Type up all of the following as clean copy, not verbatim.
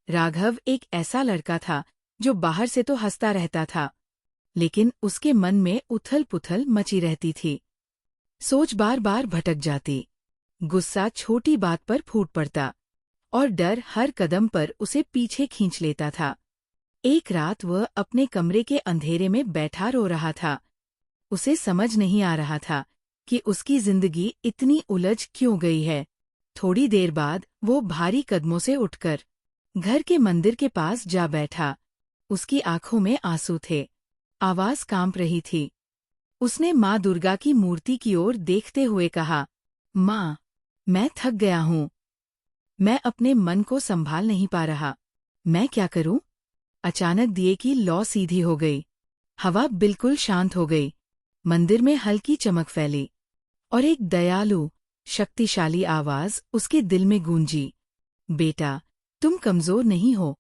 राघव एक ऐसा लड़का था जो बाहर से तो हंसता रहता था, लेकिन उसके मन में उथल-पुथल मची रहती थी। सोच बार बार भटक जाती, गुस्सा छोटी बात पर फूट पड़ता और डर हर कदम पर उसे पीछे खींच लेता था। एक रात वह अपने कमरे के अंधेरे में बैठा रो रहा था। उसे समझ नहीं आ रहा था कि उसकी जिंदगी इतनी उलझ क्यों गई है। थोड़ी देर बाद वो भारी कदमों से उठकर घर के मंदिर के पास जा बैठा। उसकी आंखों में आंसू थे, आवाज कांप रही थी। उसने माँ दुर्गा की मूर्ति की ओर देखते हुए कहा, माँ, मैं थक गया हूँ। मैं अपने मन को संभाल नहीं पा रहा। मैं क्या करूं? अचानक दिए की लौ सीधी हो गई। हवा बिल्कुल शांत हो गई। मंदिर में हल्की चमक फैली और एक दयालु, शक्तिशाली आवाज उसके दिल में गूंजी। बेटा, तुम कमजोर नहीं हो।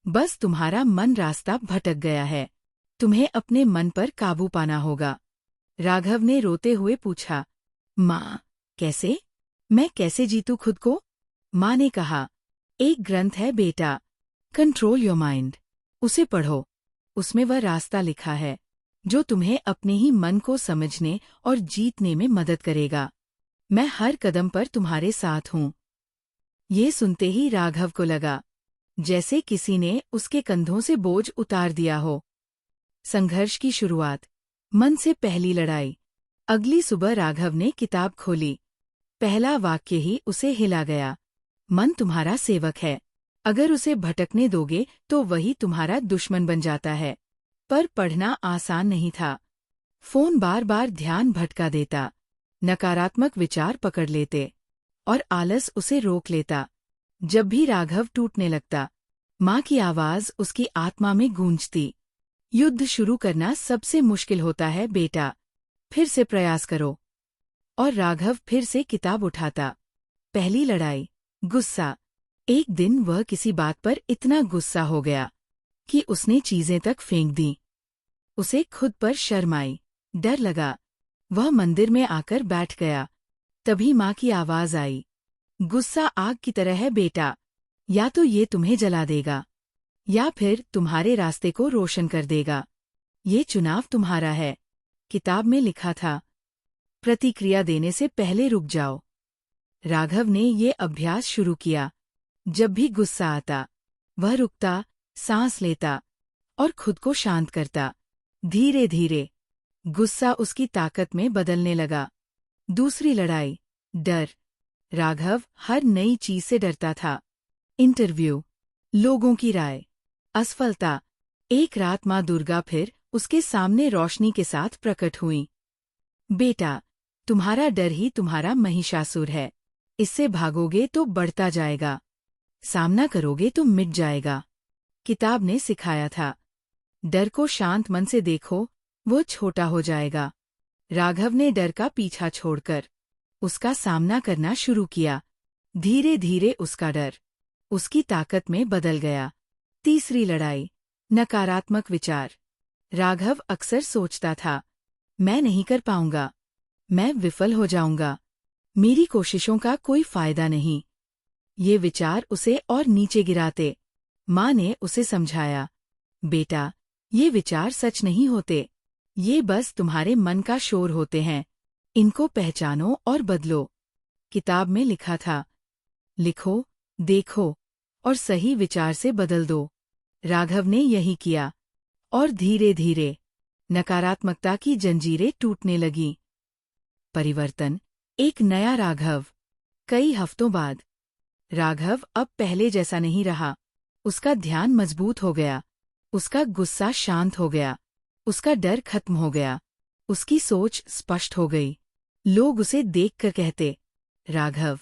बस तुम्हारा मन रास्ता भटक गया है। तुम्हें अपने मन पर काबू पाना होगा। राघव ने रोते हुए पूछा, माँ, कैसे? मैं कैसे जीतूं खुद को? माँ ने कहा, एक ग्रंथ है बेटा, कंट्रोल योर माइंड। उसे पढ़ो। उसमें वह रास्ता लिखा है जो तुम्हें अपने ही मन को समझने और जीतने में मदद करेगा। मैं हर कदम पर तुम्हारे साथ हूँ। ये सुनते ही राघव को लगा जैसे किसी ने उसके कंधों से बोझ उतार दिया हो। संघर्ष की शुरुआत, मन से पहली लड़ाई। अगली सुबह राघव ने किताब खोली। पहला वाक्य ही उसे हिला गया। मन तुम्हारा सेवक है। अगर उसे भटकने दोगे तो वही तुम्हारा दुश्मन बन जाता है। पर पढ़ना आसान नहीं था। फोन बार बार ध्यान भटका देता, नकारात्मक विचार पकड़ लेते और आलस उसे रोक लेता। जब भी राघव टूटने लगता, माँ की आवाज उसकी आत्मा में गूंजती, युद्ध शुरू करना सबसे मुश्किल होता है बेटा, फिर से प्रयास करो। और राघव फिर से किताब उठाता। पहली लड़ाई, गुस्सा। एक दिन वह किसी बात पर इतना गुस्सा हो गया कि उसने चीजें तक फेंक दी। उसे खुद पर शर्म आई, डर लगा। वह मंदिर में आकर बैठ गया। तभी माँ की आवाज आई, गुस्सा आग की तरह है बेटा, या तो ये तुम्हें जला देगा या फिर तुम्हारे रास्ते को रोशन कर देगा। ये चुनाव तुम्हारा है। किताब में लिखा था, प्रतिक्रिया देने से पहले रुक जाओ। राघव ने ये अभ्यास शुरू किया। जब भी गुस्सा आता, वह रुकता, सांस लेता और खुद को शांत करता। धीरे धीरे गुस्सा उसकी ताकत में बदलने लगा। दूसरी लड़ाई, डर। राघव हर नई चीज से डरता था। इंटरव्यू, लोगों की राय, असफलता। एक रात माँ दुर्गा फिर उसके सामने रोशनी के साथ प्रकट हुई। बेटा, तुम्हारा डर ही तुम्हारा महिषासुर है। इससे भागोगे तो बढ़ता जाएगा, सामना करोगे तो मिट जाएगा। किताब ने सिखाया था, डर को शांत मन से देखो, वो छोटा हो जाएगा। राघव ने डर का पीछा छोड़कर उसका सामना करना शुरू किया। धीरे धीरे उसका डर उसकी ताकत में बदल गया। तीसरी लड़ाई, नकारात्मक विचार। राघव अक्सर सोचता था, मैं नहीं कर पाऊंगा, मैं विफल हो जाऊंगा, मेरी कोशिशों का कोई फायदा नहीं। ये विचार उसे और नीचे गिराते। माँ ने उसे समझाया, बेटा, ये विचार सच नहीं होते, ये बस तुम्हारे मन का शोर होते हैं। इनको पहचानो और बदलो। किताब में लिखा था, लिखो, देखो और सही विचार से बदल दो। राघव ने यही किया और धीरे धीरे नकारात्मकता की जंजीरें टूटने लगीं। परिवर्तन, एक नया राघव। कई हफ्तों बाद राघव अब पहले जैसा नहीं रहा। उसका ध्यान मजबूत हो गया, उसका गुस्सा शांत हो गया, उसका डर खत्म हो गया, उसकी सोच स्पष्ट हो गई। लोग उसे देखकर कहते, राघव,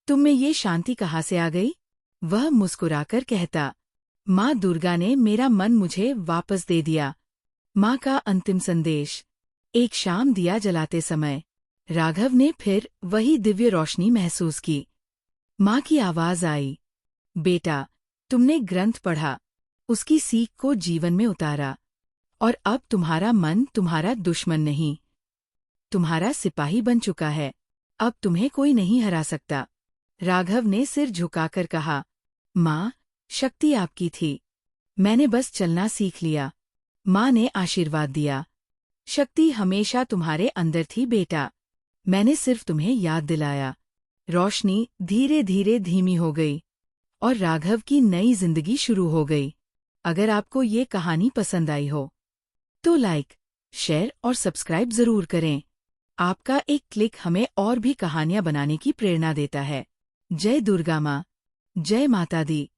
तुम में ये शांति कहाँ से आ गई? वह मुस्कुराकर कहता, माँ दुर्गा ने मेरा मन मुझे वापस दे दिया। माँ का अंतिम संदेश। एक शाम दिया जलाते समय राघव ने फिर वही दिव्य रोशनी महसूस की। माँ की आवाज आई, बेटा, तुमने ग्रंथ पढ़ा, उसकी सीख को जीवन में उतारा, और अब तुम्हारा मन तुम्हारा दुश्मन नहीं, तुम्हारा सिपाही बन चुका है। अब तुम्हें कोई नहीं हरा सकता। राघव ने सिर झुकाकर कहा, माँ, शक्ति आपकी थी। मैंने बस चलना सीख लिया। माँ ने आशीर्वाद दिया। शक्ति हमेशा तुम्हारे अंदर थी बेटा। मैंने सिर्फ तुम्हें याद दिलाया। रोशनी धीरे धीरे धीमी हो गई और राघव की नई जिंदगी शुरू हो गई। अगर आपको ये कहानी पसंद आई हो तो लाइक, शेयर और सब्सक्राइब जरूर करें। आपका एक क्लिक हमें और भी कहानियां बनाने की प्रेरणा देता है। जय दुर्गा माँ, जय माता दी।